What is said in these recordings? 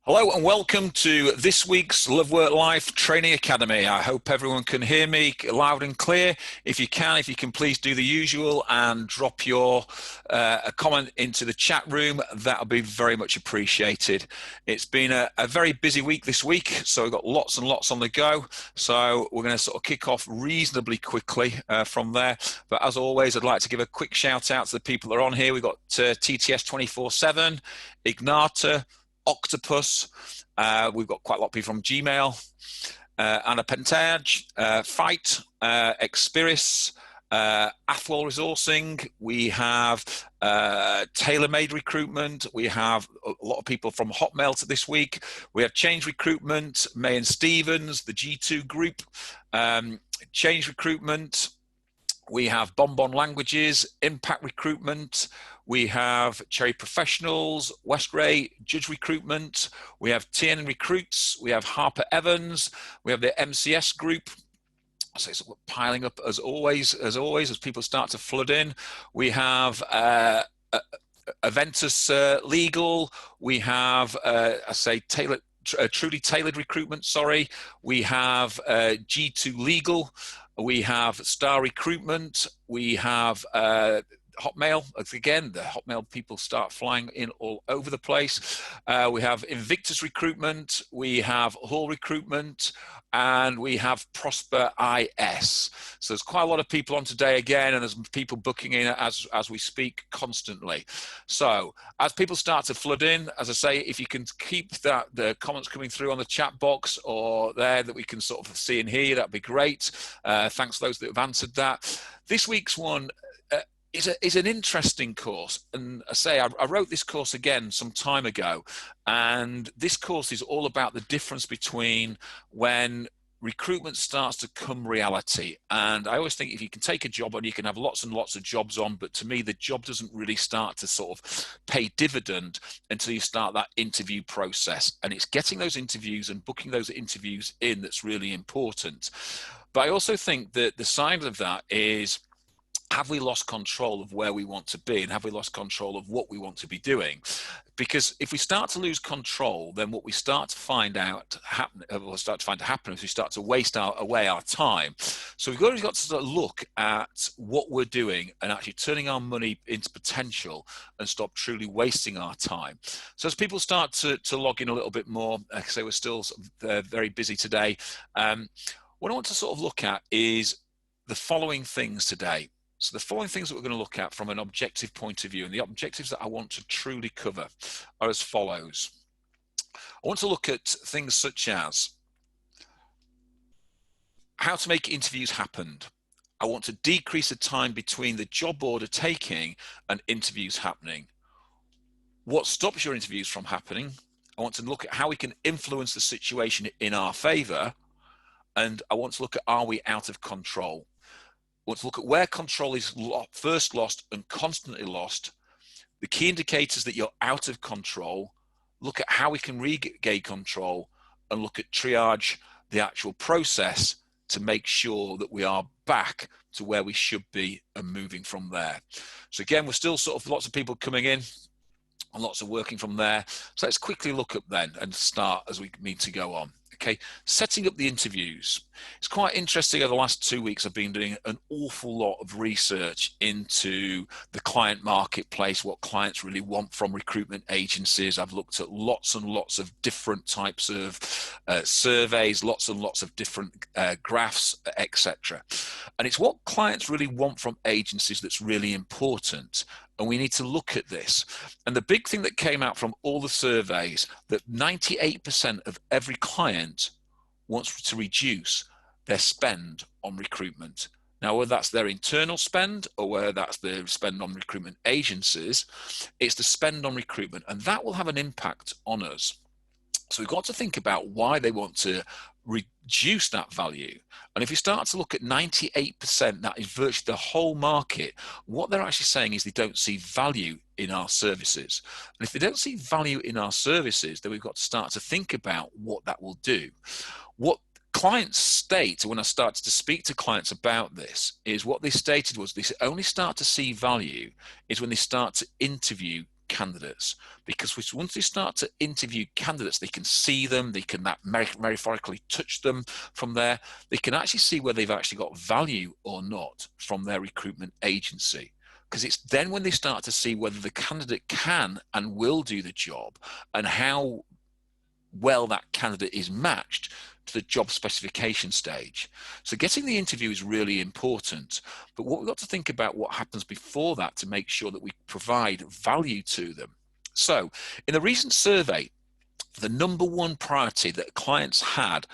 Hello and welcome to this week's LoveWorkLife Training Academy. I hope everyone can hear me loud and clear. If you can please do the usual and drop your a comment into the chat room. That'll be very much appreciated. It's been a very busy week this week, so we've got lots and lots on the go. So we're going to sort of kick off reasonably quickly from there. But as always, I'd like to give a quick shout out to the people that are on here. We've got TTS 24/7, Ignata, Octopus, we've got quite a lot of people from Gmail, Anna Pentage, Fight, Experis, Athwell Resourcing, we have Tailor-Made Recruitment, we have a lot of people from Hotmail this week, we have Change Recruitment, May and Stevens, the G2 Group, Change Recruitment, we have Bonbon Languages, Impact Recruitment, we have Cherry Professionals, Westray, Judge Recruitment, we have TN Recruits, we have Harper Evans, we have the MCS Group. So it's piling up as always, as people start to flood in. We have Aventus Legal, we have, Truly Tailored Recruitment, sorry. We have G2 Legal, we have Star Recruitment, we have Hotmail. Again, the Hotmail people start flying in all over the place. We have Invictus Recruitment, we have Hall Recruitment, and we have Prosper IS. So there's quite a lot of people on today again, and there's people booking in as we speak constantly. So as people start to flood in, as I say, if you can keep the comments coming through on the chat box or there that we can sort of see and hear, that'd be great. Thanks to those that have answered that. This week's one is an interesting course, and I wrote this course again some time ago, and this course is all about the difference between when recruitment starts to come reality. And I always think if you can take a job on, you can have lots and lots of jobs on, but to me the job doesn't really start to sort of pay dividend until you start that interview process, and it's getting those interviews and booking those interviews in that's really important. But I also think that the side of that is, have we lost control of where we want to be, and have we lost control of what we want to be doing? Because if we start to lose control, then what we start to find happen is we start to waste away our time. So we've always got to sort of look at what we're doing and actually turning our money into potential and stop truly wasting our time. So as people start to log in a little bit more, like I say, we're still very busy today. What I want to sort of look at is the following things today. So the following things that we're going to look at from an objective point of view, and the objectives that I want to truly cover are as follows. I want to look at things such as how to make interviews happen. I want to decrease the time between the job order taking and interviews happening. What stops your interviews from happening? I want to look at how we can influence the situation in our favor. And I want to look at, are we out of control? I want to look at where control is first lost and constantly lost, the key indicators that you're out of control, look at how we can regain control, and look at triage, the actual process to make sure that we are back to where we should be and moving from there. So again, we're still sort of lots of people coming in and lots of working from there. So let's quickly look up then and start as we need to go on. Okay, setting up the interviews. It's quite interesting. Over the last 2 weeks, I've been doing an awful lot of research into the client marketplace, what clients really want from recruitment agencies. I've looked at lots and lots of different types of surveys, lots and lots of different graphs, etc. And it's what clients really want from agencies that's really important. And we need to look at this. And the big thing that came out from all the surveys, that 98% of every client wants to reduce their spend on recruitment. Now, whether that's their internal spend or whether that's their spend on recruitment agencies, it's the spend on recruitment, and that will have an impact on us. So we've got to think about why they want to reduce that value. And if you start to look at 98%, that is virtually the whole market, what they're actually saying is they don't see value in our services. And if they don't see value in our services, then we've got to start to think about what that will do. What clients state, when I started to speak to clients about this, is what they stated was they only start to see value is when they start to interview candidates, because once they start to interview candidates, they can see them, they can metaphorically touch them from there, they can actually see whether they've actually got value or not from their recruitment agency. Because it's then when they start to see whether the candidate can and will do the job, and how well that candidate is matched to the job specification stage. So getting the interview is really important, but what we've got to think about what happens before that to make sure that we provide value to them. So in a recent survey, the number one priority that clients had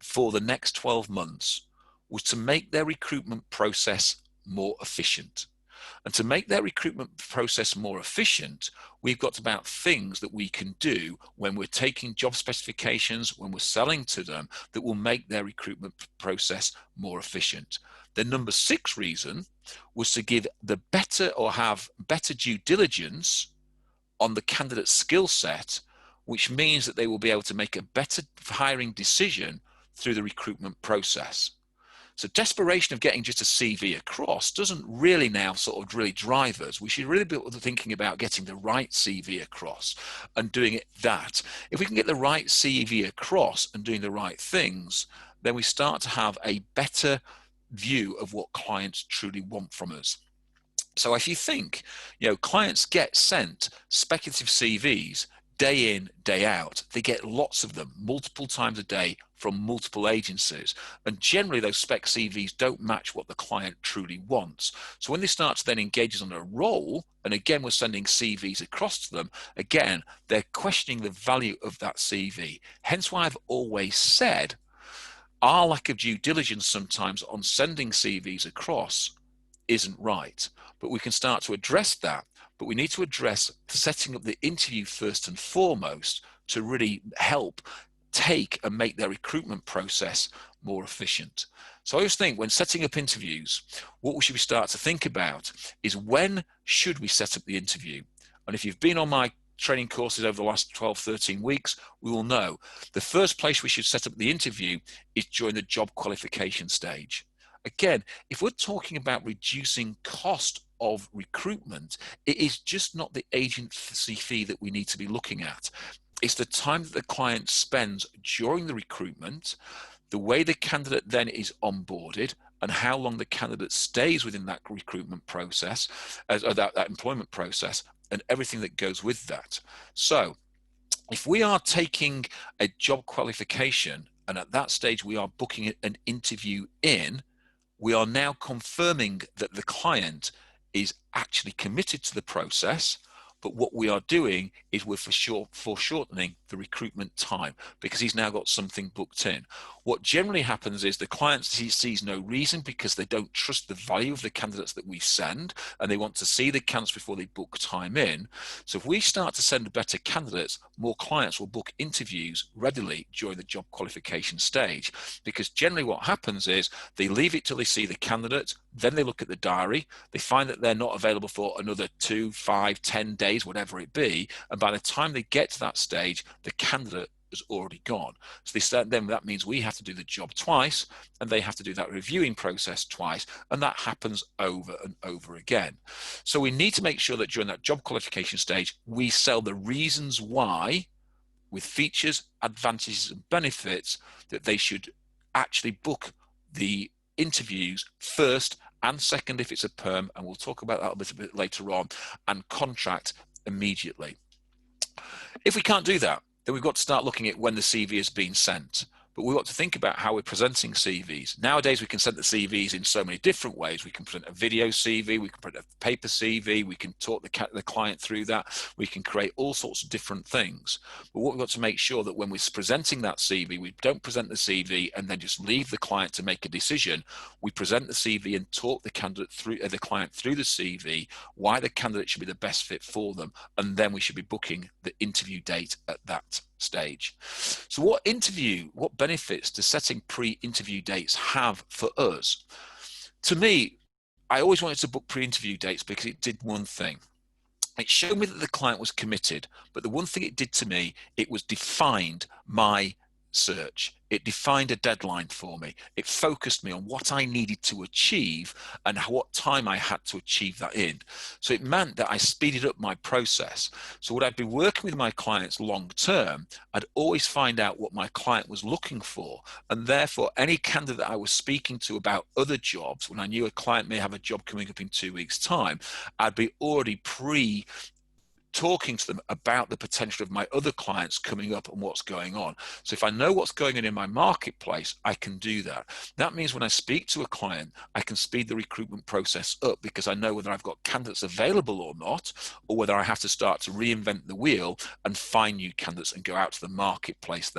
for the next 12 months was to make their recruitment process more efficient. And to make their recruitment process more efficient, we've got about things that we can do when we're taking job specifications, when we're selling to them, that will make their recruitment process more efficient. The number 6 reason was to give the better, or have better due diligence on the candidate's skill set, which means that they will be able to make a better hiring decision through the recruitment process. So desperation of getting just a CV across doesn't really now sort of really drive us. We should really be thinking about getting the right CV across and doing it that. If we can get the right CV across and doing the right things, then we start to have a better view of what clients truly want from us. So if you think, clients get sent speculative CVs day in, day out. They get lots of them multiple times a day from multiple agencies. And generally those spec CVs don't match what the client truly wants. So when they start to then engage us on a role, and again, we're sending CVs across to them, again, they're questioning the value of that CV. Hence why I've always said our lack of due diligence sometimes on sending CVs across isn't right. But we can start to address that. But we need to address setting up the interview first and foremost to really help take and make their recruitment process more efficient. So I always think when setting up interviews, what we should start to think about is when should we set up the interview? And if you've been on my training courses over the last 12, 13 weeks, we will know the first place we should set up the interview is during the job qualification stage. Again, if we're talking about reducing cost of recruitment, it is just not the agency fee that we need to be looking at. It's the time that the client spends during the recruitment, the way the candidate then is onboarded, and how long the candidate stays within that recruitment process, or that employment process, and everything that goes with that. So if we are taking a job qualification and at that stage we are booking an interview in, we are now confirming that the client is actually committed to the process, but what we are doing is we're foreshortening the recruitment time because he's now got something booked in. What generally happens is the client sees no reason because they don't trust the value of the candidates that we send, and they want to see the candidates before they book time in. So if we start to send better candidates, more clients will book interviews readily during the job qualification stage, because generally what happens is they leave it till they see the candidate, then they look at the diary, they find that they're not available for another 2, 5, 10 days, whatever it be, and by the time they get to that stage, the candidate has already gone. So they start, then that means we have to do the job twice, and they have to do that reviewing process twice, and that happens over and over again. So we need to make sure that during that job qualification stage, we sell the reasons why, with features, advantages, and benefits, that they should actually book the interviews first and second if it's a perm, and we'll talk about that a little bit later on, and contract immediately. If we can't do that, then we've got to start looking at when the CV has been sent. But we've got to think about how we're presenting CVs. Nowadays, we can send the CVs in so many different ways. We can present a video CV, we can present a paper CV, we can talk the client through that, we can create all sorts of different things. But what we've got to make sure that when we're presenting that CV, we don't present the CV and then just leave the client to make a decision. We present the CV and talk the candidate through the client through the CV, why the candidate should be the best fit for them, and then we should be booking the interview date at that stage. So what benefits do setting pre-interview dates have for us? To me, I always wanted to book pre-interview dates because it did one thing. It showed me that the client was committed, but the one thing it did to me, it was defined my search. It defined a deadline for me. It focused me on what I needed to achieve and what time I had to achieve that in. So it meant that I speeded up my process. So when I'd be working with my clients long term, I'd always find out what my client was looking for. And therefore, any candidate I was speaking to about other jobs, when I knew a client may have a job coming up in 2 weeks' time, I'd be already talking to them about the potential of my other clients coming up and what's going on. So if I know what's going on in my marketplace, I can do that. That means when I speak to a client, I can speed the recruitment process up because I know whether I've got candidates available or not, or whether I have to start to reinvent the wheel and find new candidates and go out to the marketplace.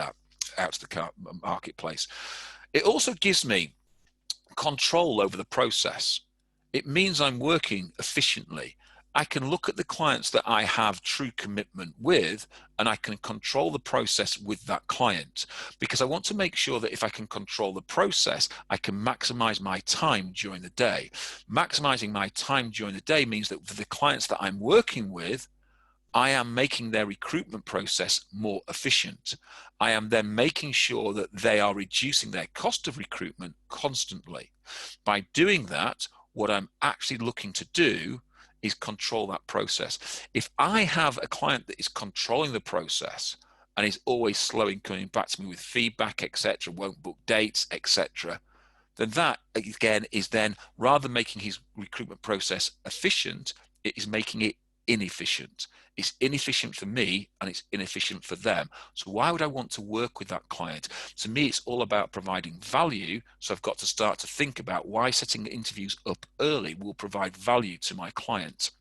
It also gives me control over the process. It means I'm working efficiently. I can look at the clients that I have true commitment with, and I can control the process with that client, because I want to make sure that if I can control the process, I can maximize my time during the day. Maximizing my time during the day means that for the clients that I'm working with, I am making their recruitment process more efficient. I am then making sure that they are reducing their cost of recruitment constantly. By doing that, what I'm actually looking to do is control that process. If I have a client that is controlling the process and is always slow in coming back to me with feedback, etc., won't book dates, etc., then that, again, is then, rather than making his recruitment process efficient, it is making it inefficient. It's inefficient for me and it's inefficient for them. So why would I want to work with that client? To me, it's all about providing value. So I've got to start to think about why setting interviews up early will provide value to my client.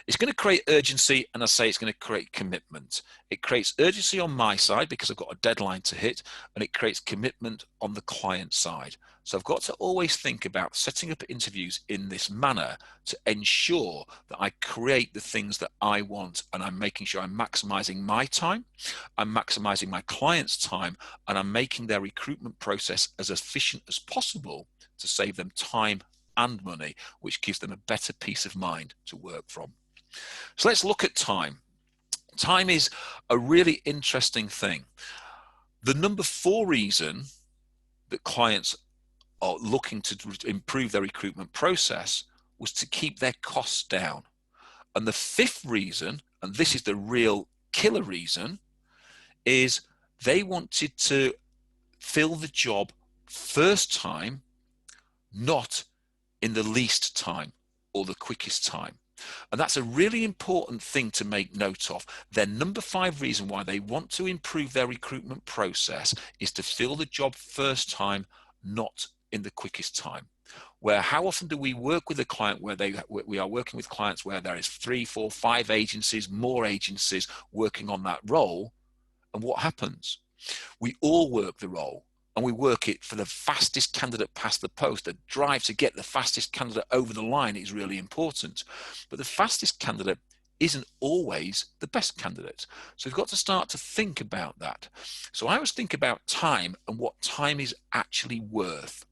It's going to create urgency, and I say it's going to create commitment. It creates urgency on my side because I've got a deadline to hit, and it creates commitment on the client side. So I've got to always think about setting up interviews in this manner to ensure that I create the things that I want, and I'm making sure I'm maximizing my time, I'm maximizing my client's time, and I'm making their recruitment process as efficient as possible to save them time and money, which gives them a better peace of mind to work from. So let's look at time. Time is a really interesting thing. The number 4 reason that clients are looking to improve their recruitment process was to keep their costs down. And the 5th reason, and this is the real killer reason, is they wanted to fill the job first time, not in the least time or the quickest time. And that's a really important thing to make note of. Their number 5 reason why they want to improve their recruitment process is to fill the job first time, not in the quickest time. Where how often do we work with a client where we are working with clients where there is 3, 4, 5 agencies, more agencies working on that role, and what happens? We all work the role, and we work it for the fastest candidate past the post. The drive to get the fastest candidate over the line is really important. But the fastest candidate isn't always the best candidate. So we've got to start to think about that. So I always think about time and what time is actually worth.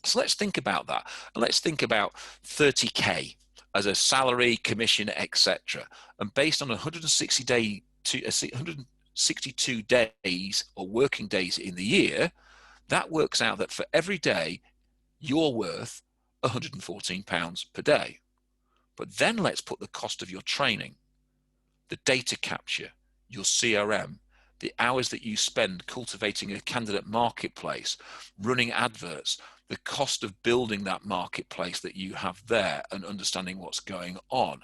So let's think about that. And let's think about 30K as a salary, commission, etc. And based on 162 days or working days in the year, that works out that for every day, you're worth £114 per day. But then let's put the cost of your training, the data capture, your CRM, the hours that you spend cultivating a candidate marketplace, running adverts, the cost of building that marketplace that you have there and understanding what's going on.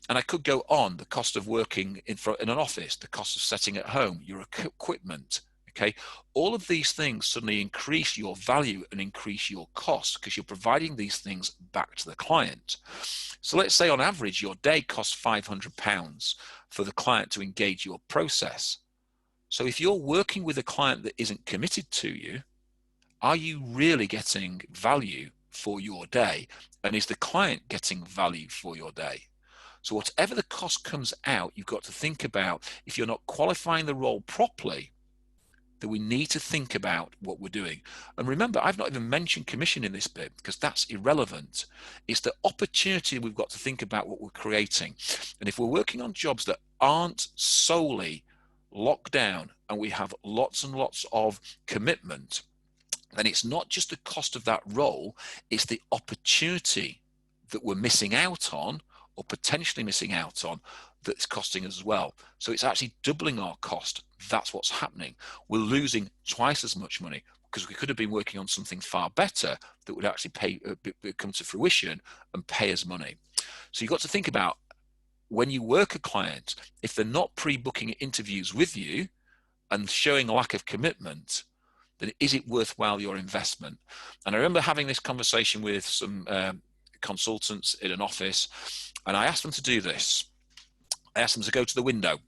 And I could go on, the cost of working in an office, the cost of setting at home, your equipment. Okay, all of these things suddenly increase your value and increase your cost because you're providing these things back to the client. So let's say on average, your day costs £500 for the client to engage your process. So if you're working with a client that isn't committed to you, are you really getting value for your day? And is the client getting value for your day? So whatever the cost comes out, you've got to think about, if you're not qualifying the role properly, that we need to think about what we're doing. And remember, I've not even mentioned commission in this bit because that's irrelevant. It's the opportunity we've got to think about what we're creating. And if we're working on jobs that aren't solely locked down and we have lots and lots of commitment, then it's not just the cost of that role, it's the opportunity that we're missing out on or potentially missing out on that's costing us as well. So it's actually doubling our cost. That's what's happening. We're losing twice as much money because we could have been working on something far better that would actually come to fruition and pay us money. So you've got to think about, when you work a client, if they're not pre-booking interviews with you and showing a lack of commitment, then is it worthwhile your investment? And I remember having this conversation with some consultants in an office, and I asked them to do this. I asked them to go to the window.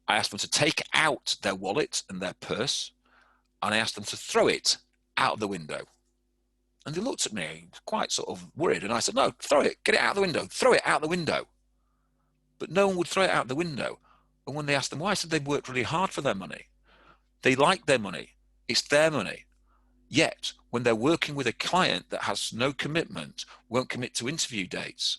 I asked them to take out their wallet and their purse, and I asked them to throw it out of the window. And they looked at me quite sort of worried, and I said, no, throw it, get it out the window, throw it out the window. But no one would throw it out the window. And when they asked them why, I said they've worked really hard for their money. They like their money. It's their money. Yet, when they're working with a client that has no commitment, won't commit to interview dates,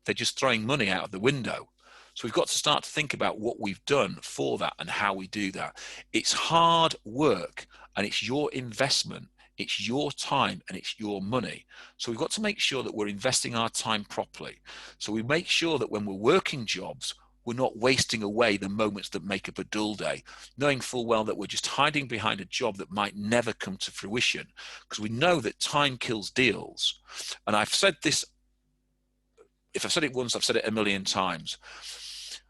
they're just throwing money out of the window. So we've got to start to think about what we've done for that and how we do that. It's hard work, and it's your investment. It's your time and it's your money. So we've got to make sure that we're investing our time properly. So we make sure that when we're working jobs, we're not wasting away the moments that make up a dull day, knowing full well that we're just hiding behind a job that might never come to fruition, because we know that time kills deals. And I've said this, if I've said it once, I've said it a million times.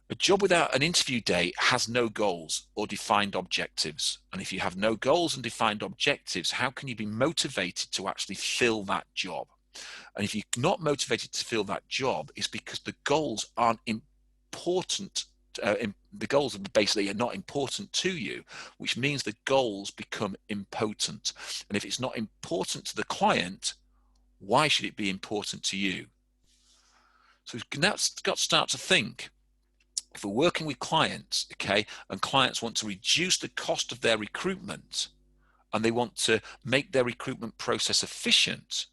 A job without an interview day has no goals or defined objectives. And if you have no goals and defined objectives, how can you be motivated to actually fill that job? And if you're not motivated to fill that job, it's because the goals aren't important. The goals basically are not important to you, which means the goals become impotent. And if it's not important to the client, why should it be important to you? So we've now got to start to think, if we're working with clients, okay, and clients want to reduce the cost of their recruitment and they want to make their recruitment process efficient,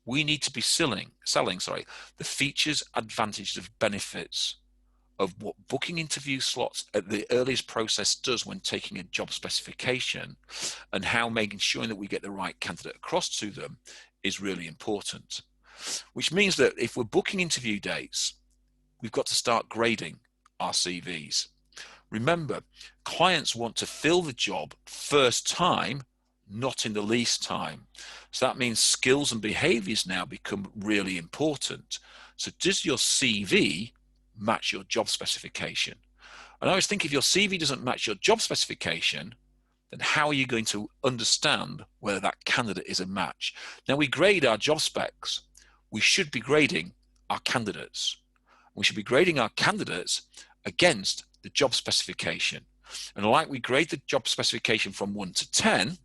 we need to be selling the features, advantages, of benefits of what booking interview slots at the earliest process does when taking a job specification, and how making sure that we get the right candidate across to them is really important. Which means that if we're booking interview dates, we've got to start grading our CVs. Remember, clients want to fill the job first time, not in the least time. So that means skills and behaviors now become really important. So does your CV match your job specification? And I always think, if your CV doesn't match your job specification, then how are you going to understand whether that candidate is a match? Now, we grade our job specs. We should be grading our candidates. We should be grading our candidates against the job specification. And like we grade the job specification from 1 to 10,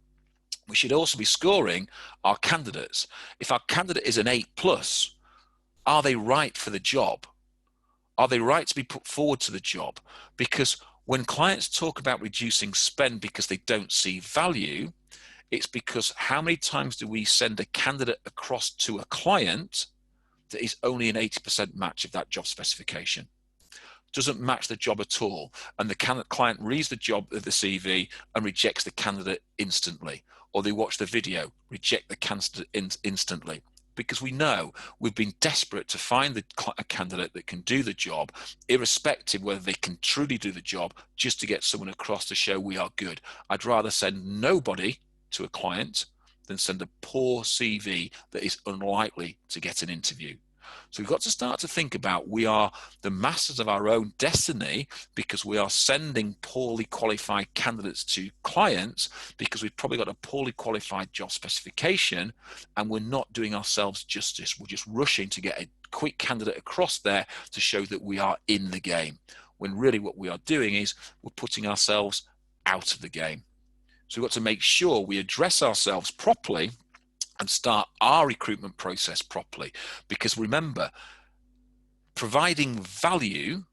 we should also be scoring our candidates. If our candidate is an 8+, are they right for the job? Are they right to be put forward to the job? Because when clients talk about reducing spend because they don't see value, it's because how many times do we send a candidate across to a client that is only an 80% match of that job specification? Doesn't match the job at all, and the client reads the job of the CV and rejects the candidate instantly, or they watch the video, reject the candidate instantly, because we know we've been desperate to find a candidate that can do the job, irrespective whether they can truly do the job, just to get someone across to show we are good. I'd rather send nobody to a client than send a poor CV that is unlikely to get an interview. So we've got to start to think about, we are the masters of our own destiny because we are sending poorly qualified candidates to clients because we've probably got a poorly qualified job specification, and we're not doing ourselves justice. We're just rushing to get a quick candidate across there to show that we are in the game, when really what we are doing is we're putting ourselves out of the game. So we've got to make sure we address ourselves properly and start our recruitment process properly. Because remember, providing value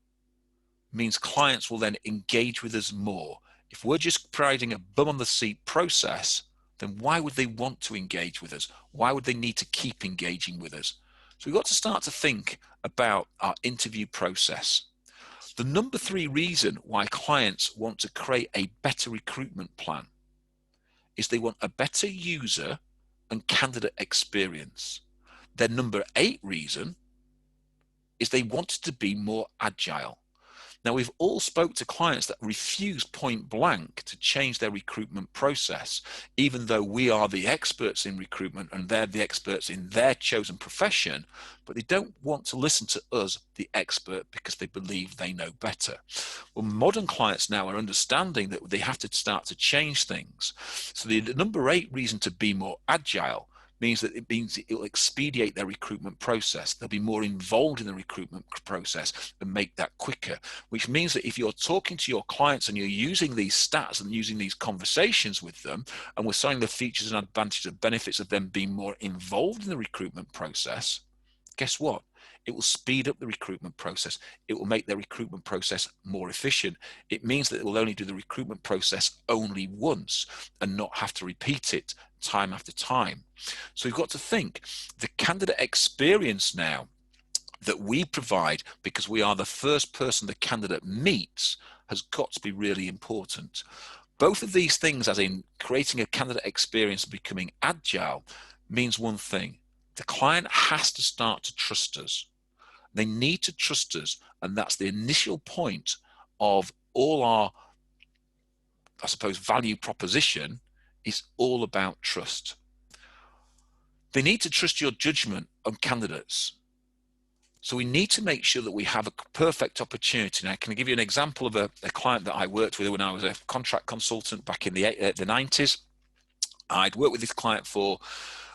means clients will then engage with us more. If we're just providing a bum on the seat process, then why would they want to engage with us? Why would they need to keep engaging with us? So we've got to start to think about our interview process. The number 3 reason why clients want to create a better recruitment plan is they want a better user and candidate experience. Their number 8 reason is they want to be more agile. Now, we've all spoke to clients that refuse point blank to change their recruitment process, even though we are the experts in recruitment and they're the experts in their chosen profession, but they don't want to listen to us, the expert, because they believe they know better. Well, modern clients now are understanding that they have to start to change things. So the number 8 reason to be more agile means that it'll expedite their recruitment process. They'll be more involved in the recruitment process and make that quicker, which means that if you're talking to your clients and you're using these stats and using these conversations with them, and we're showing the features and advantages and benefits of them being more involved in the recruitment process, guess what? It will speed up the recruitment process. It will make their recruitment process more efficient. It means that it will only do the recruitment process only once and not have to repeat it time after time. So we've got to think the candidate experience now that we provide, because we are the first person the candidate meets, has got to be really important. Both of these things, as in creating a candidate experience and becoming agile, means one thing. The client has to start to trust us. They need to trust us, and that's the initial point of all our, I suppose, value proposition is all about trust. They need to trust your judgment on candidates. So we need to make sure that we have a perfect opportunity. Now, can I give you an example of a client that I worked with when I was a contract consultant back in the 90s? I'd worked with this client for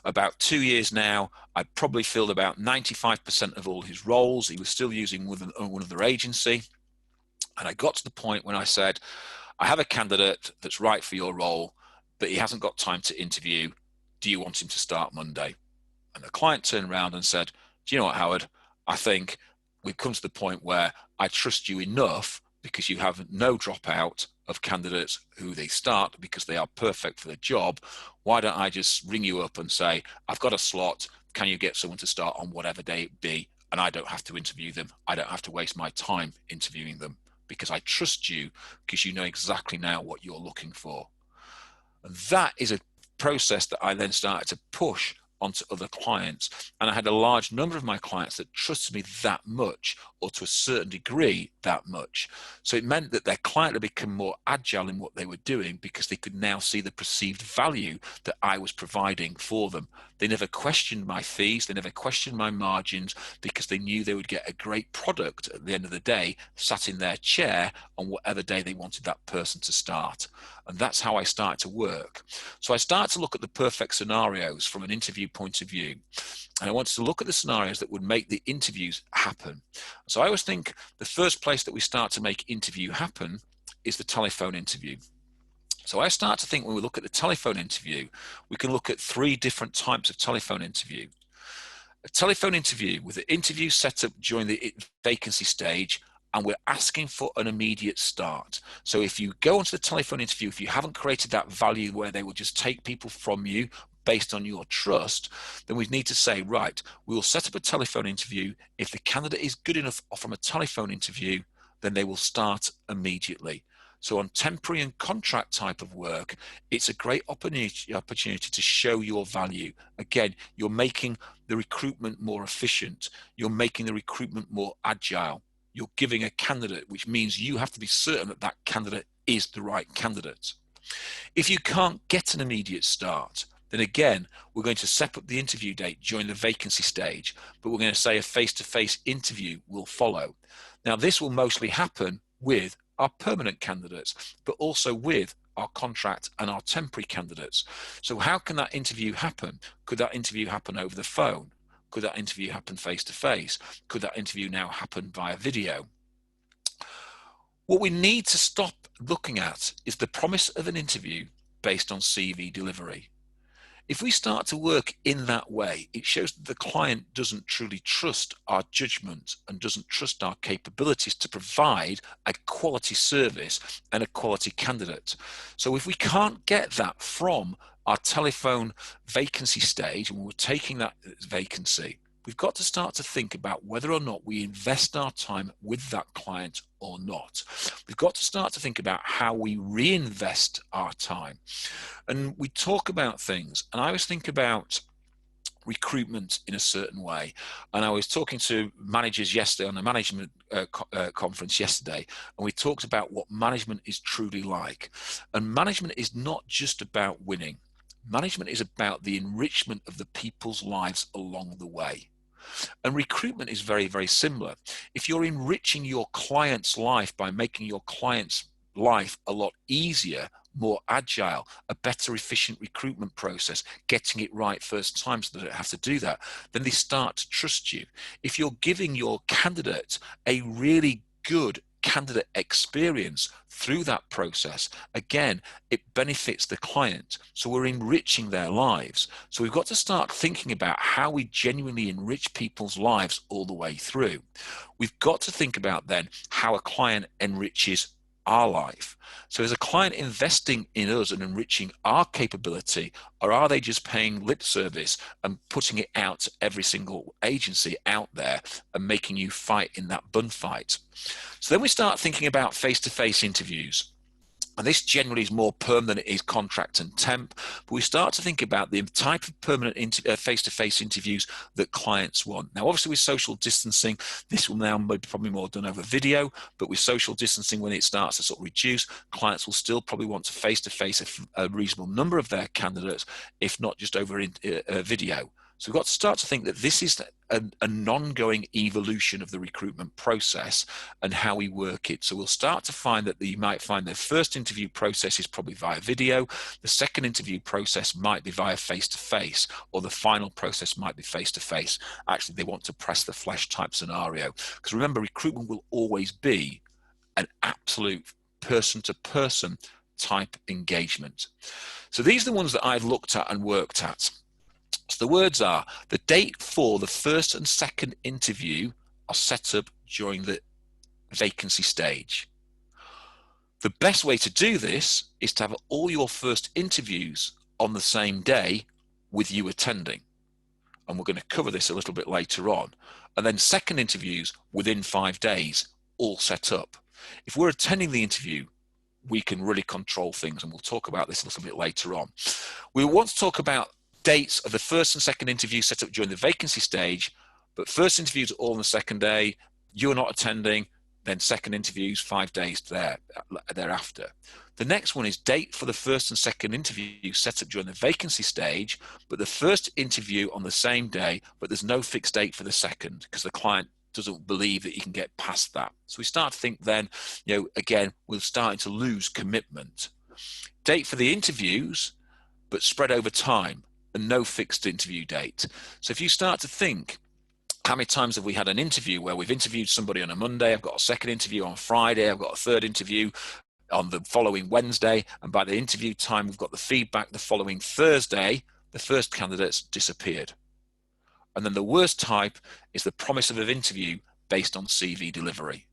about 2 years now. I probably filled about 95% of all his roles. He was still using one other agency. And I got to the point when I said, I have a candidate that's right for your role, but he hasn't got time to interview. Do you want him to start Monday? And the client turned around and said, do you know what, Howard? I think we've come to the point where I trust you enough, because you have no dropout of candidates who they start because they are perfect for the job. Why don't I just ring you up and say, I've got a slot. Can you get someone to start on whatever day it be? And I don't have to interview them. I don't have to waste my time interviewing them, because I trust you, because you know exactly now what you're looking for. And that is a process that I then started to push onto other clients. And I had a large number of my clients that trusted me that much, or to a certain degree that much. So it meant that their client had become more agile in what they were doing, because they could now see the perceived value that I was providing for them. They never questioned my fees. They never questioned my margins, because they knew they would get a great product at the end of the day, sat in their chair on whatever day they wanted that person to start. And that's how I started to work. So I started to look at the perfect scenarios from an interview point of view. And I wanted to look at the scenarios that would make the interviews happen. So I always think the first place that we start to make interview happen is the telephone interview. So I start to think when we look at the telephone interview, we can look at 3 different types of telephone interview. A telephone interview with the interview set up during the vacancy stage, and we're asking for an immediate start. So if you go onto the telephone interview, if you haven't created that value where they will just take people from you based on your trust, then we need to say, right, we will set up a telephone interview. If the candidate is good enough from a telephone interview, then they will start immediately. So on temporary and contract type of work, it's a great opportunity to show your value. Again, you're making the recruitment more efficient. You're making the recruitment more agile. You're giving a candidate, which means you have to be certain that that candidate is the right candidate. If you can't get an immediate start, then again, we're going to set up the interview date during the vacancy stage, but we're going to say a face-to-face interview will follow. Now, this will mostly happen with our permanent candidates, but also with our contract and our temporary candidates. So how can that interview happen? Could that interview happen over the phone? Could that interview happen face-to-face? Could that interview now happen via video? What we need to stop looking at is the promise of an interview based on CV delivery. If we start to work in that way, it shows that the client doesn't truly trust our judgment and doesn't trust our capabilities to provide a quality service and a quality candidate. So if we can't get that from our telephone vacancy stage, and we're taking that vacancy, we've got to start to think about whether or not we invest our time with that client or not. We've got to start to think about how we reinvest our time. And we talk about things, and I always think about recruitment in a certain way. And I was talking to managers yesterday on a management conference yesterday, and we talked about what management is truly like. And management is not just about winning. Management is about the enrichment of the people's lives along the way. And recruitment is very, very similar. If you're enriching your client's life by making your client's life a lot easier, more agile, a better efficient recruitment process, getting it right first time so they don't have to do that, then they start to trust you. If you're giving your candidate a really good candidate experience through that process, again, it benefits the client. So we're enriching their lives. So we've got to start thinking about how we genuinely enrich people's lives all the way through. We've got to think about then how a client enriches our life. So is a client investing in us and enriching our capability, or are they just paying lip service and putting it out to every single agency out there and making you fight in that bun fight? So then we start thinking about face-to-face interviews. And this generally is more perm than it is contract and temp. But we start to think about the type of permanent face-to-face interviews that clients want. Now, obviously with social distancing, this will now be probably more done over video, but with social distancing, when it starts to sort of reduce, clients will still probably want to face-to-face a reasonable number of their candidates, if not just over video. So we've got to start to think that this is an ongoing evolution of the recruitment process and how we work it. So we'll start to find that you might find the first interview process is probably via video, the second interview process might be via face-to-face, or the final process might be face-to-face. Actually, they want to press the flesh type scenario. Because remember, recruitment will always be an absolute person-to-person type engagement. So these are the ones that I've looked at and worked at. So the words are: the date for the first and second interview are set up during the vacancy stage. The best way to do this is to have all your first interviews on the same day with you attending. And we're going to cover this a little bit later on. And then second interviews within 5 days, all set up. If we're attending the interview, we can really control things, and we'll talk about this a little bit later on. We want to talk about dates of the first and second interview set up during the vacancy stage, but first interviews are all on the second day, you're not attending, then second interviews 5 days thereafter. The next one is date for the first and second interview set up during the vacancy stage, but the first interview on the same day, but there's no fixed date for the second because the client doesn't believe that you can get past that. So we start to think then, again, we're starting to lose commitment. Date for the interviews, but spread over time, and no fixed interview date. So if you start to think, how many times have we had an interview where we've interviewed somebody on a Monday, I've got a second interview on Friday, I've got a third interview on the following Wednesday, and by the interview time, we've got the feedback the following Thursday, the first candidate's disappeared. And then the worst type is the promise of an interview based on CV delivery.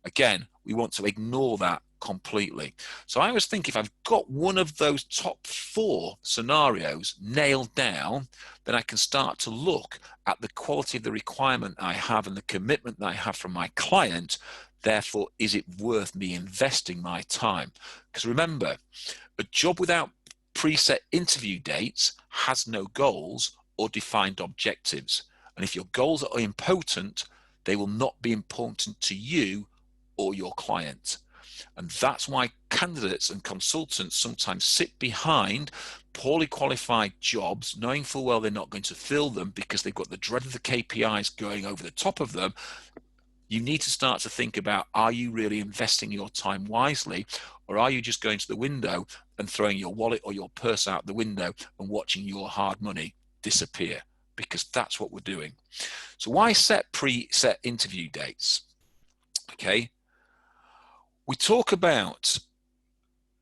Again, we want to ignore that completely. So I always think if I've got one of those top 4 scenarios nailed down, then I can start to look at the quality of the requirement I have and the commitment that I have from my client. Therefore, is it worth me investing my time? Because remember, a job without preset interview dates has no goals or defined objectives. And if your goals are impotent, they will not be important to you or your client. And that's why candidates and consultants sometimes sit behind poorly qualified jobs, knowing full well they're not going to fill them because they've got the dread of the KPIs going over the top of them. You need to start to think about, are you really investing your time wisely, or are you just going to the window and throwing your wallet or your purse out the window and watching your hard money disappear? Because that's what we're doing. So why set preset interview dates? Okay. We talk about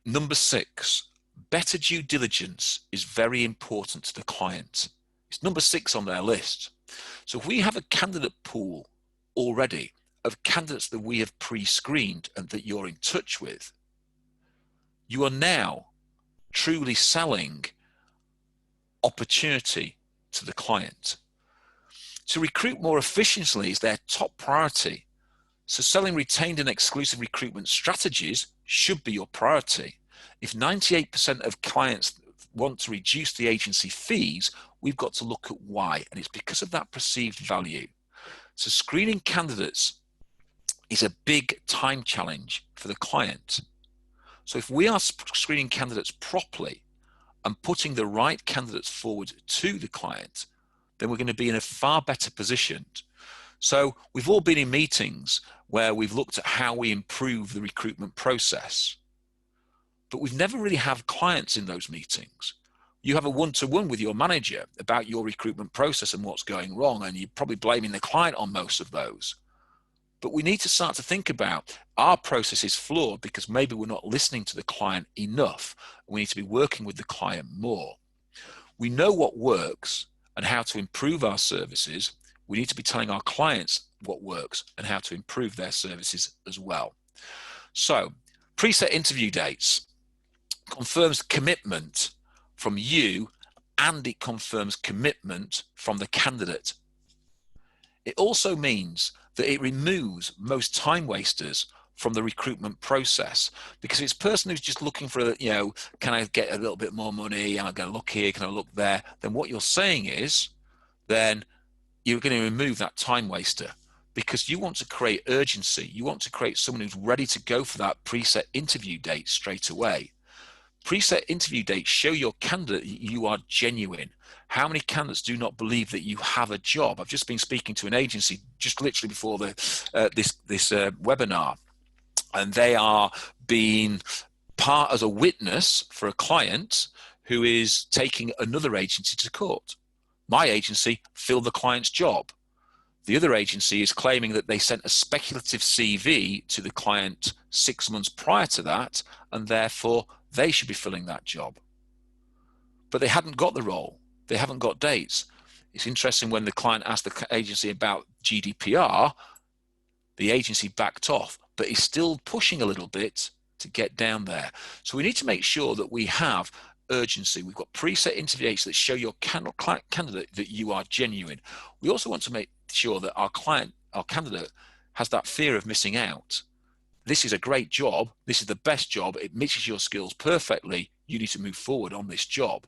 number 6, better due diligence is very important to the client. It's number 6 on their list. So if we have a candidate pool already of candidates that we have pre-screened and that you're in touch with, you are now truly selling opportunity to the client. To recruit more efficiently is their top priority. So selling retained and exclusive recruitment strategies should be your priority. If 98% of clients want to reduce the agency fees, we've got to look at why, and it's because of that perceived value. So screening candidates is a big time challenge for the client. So if we are screening candidates properly and putting the right candidates forward to the client, then we're going to be in a far better position. So we've all been in meetings where we've looked at how we improve the recruitment process, but we've never really had clients in those meetings. You have a one-to-one with your manager about your recruitment process and what's going wrong, and you're probably blaming the client on most of those. But we need to start to think about our process is flawed because maybe we're not listening to the client enough. We need to be working with the client more. We know what works and how to improve our services. We need to be telling our clients what works and how to improve their services as well. So, preset interview dates confirms commitment from you, and it confirms commitment from the candidate. It also means that it removes most time wasters from the recruitment process, because if it's a person who's just looking for, can I get a little bit more money? Am I going to look here? Can I look there? Then what you're saying is, then you're going to remove that time waster, because you want to create urgency. You want to create someone who's ready to go for that preset interview date straight away. Preset interview dates show your candidate you are genuine. How many candidates do not believe that you have a job? I've just been speaking to an agency just literally before this webinar, and they are being part as a witness for a client who is taking another agency to court. My agency filled the client's job. The other agency is claiming that they sent a speculative CV to the client 6 months prior to that, and therefore they should be filling that job. But they hadn't got the role. They haven't got dates. It's interesting, when the client asked the agency about GDPR, the agency backed off, but is still pushing a little bit to get down there. So we need to make sure that we have urgency. We've got preset interview dates that show your candidate that you are genuine. We also want to make sure that our candidate has that fear of missing out. This is a great job. This is the best job. It mixes your skills perfectly. You need to move forward on this job.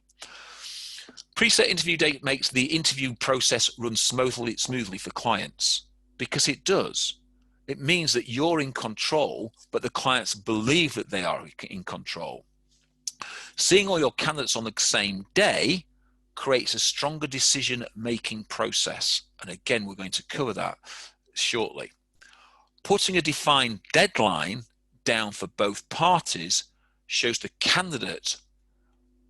Preset interview date makes the interview process run smoothly for clients, because it does. It means that you're in control, but the clients believe that they are in control. Seeing all your candidates on the same day creates a stronger decision-making process. And again, we're going to cover that shortly. Putting a defined deadline down for both parties shows the candidate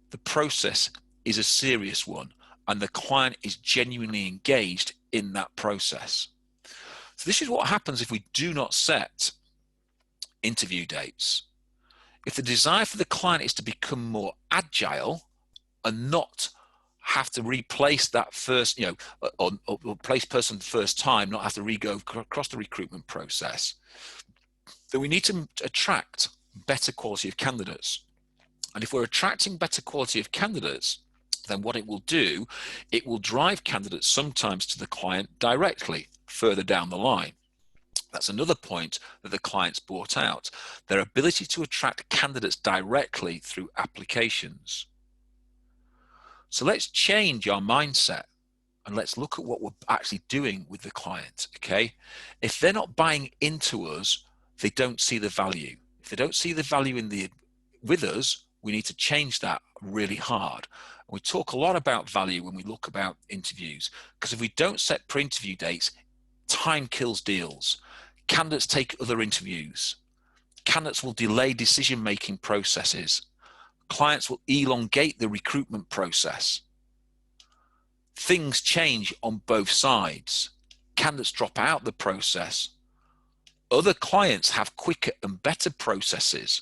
the process is a serious one and the client is genuinely engaged in that process. So this is what happens if we do not set interview dates. If the desire for the client is to become more agile and not have to replace that first, or replace person the first time, not have to go across the recruitment process, then we need to attract better quality of candidates. And if we're attracting better quality of candidates, then what it will do, it will drive candidates sometimes to the client directly further down the line. That's another point that the clients brought out, their ability to attract candidates directly through applications. So let's change our mindset and let's look at what we're actually doing with the client, okay? If they're not buying into us, they don't see the value. If they don't see the value with us, we need to change that really hard. And we talk a lot about value when we look about interviews, because if we don't set pre-interview dates, time kills deals. Candidates take other interviews. Candidates will delay decision-making processes. Clients will elongate the recruitment process. Things change on both sides. Candidates drop out the process. Other clients have quicker and better processes,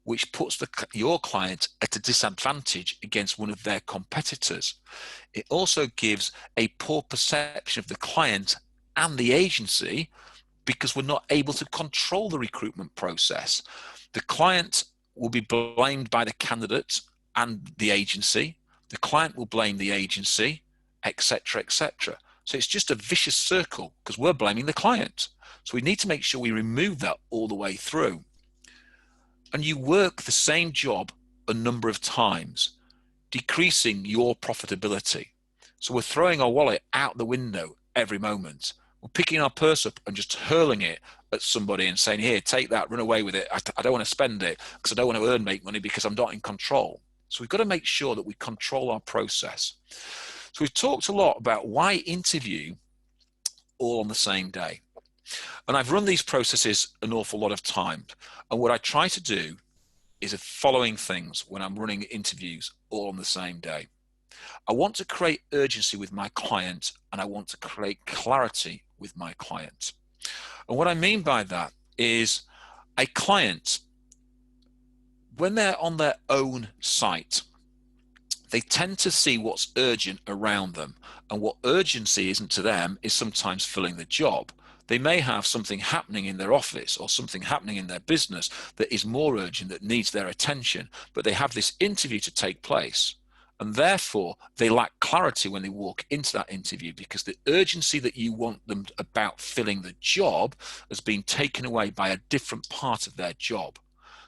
which puts your client at a disadvantage against one of their competitors. It also gives a poor perception of the client and the agency, because we're not able to control the recruitment process. The client will be blamed by the candidate and the agency. The client will blame the agency, etc., etc. So it's just a vicious circle because we're blaming the client. So we need to make sure we remove that all the way through. And you work the same job a number of times, decreasing your profitability. So we're throwing our wallet out the window every moment. We're picking our purse up and just hurling it at somebody and saying, here, take that, run away with it. I don't want to spend it because I don't want to make money because I'm not in control. So we've got to make sure that we control our process. So we've talked a lot about why interview all on the same day. And I've run these processes an awful lot of times. And what I try to do is the following things when I'm running interviews all on the same day. I want to create urgency with my client, and I want to create clarity with my client. And what I mean by that is a client, when they're on their own site, they tend to see what's urgent around them. And what urgency isn't to them is sometimes filling the job. They may have something happening in their office or something happening in their business that is more urgent, that needs their attention, but they have this interview to take place. And therefore, they lack clarity when they walk into that interview because the urgency that you want them about filling the job has been taken away by a different part of their job.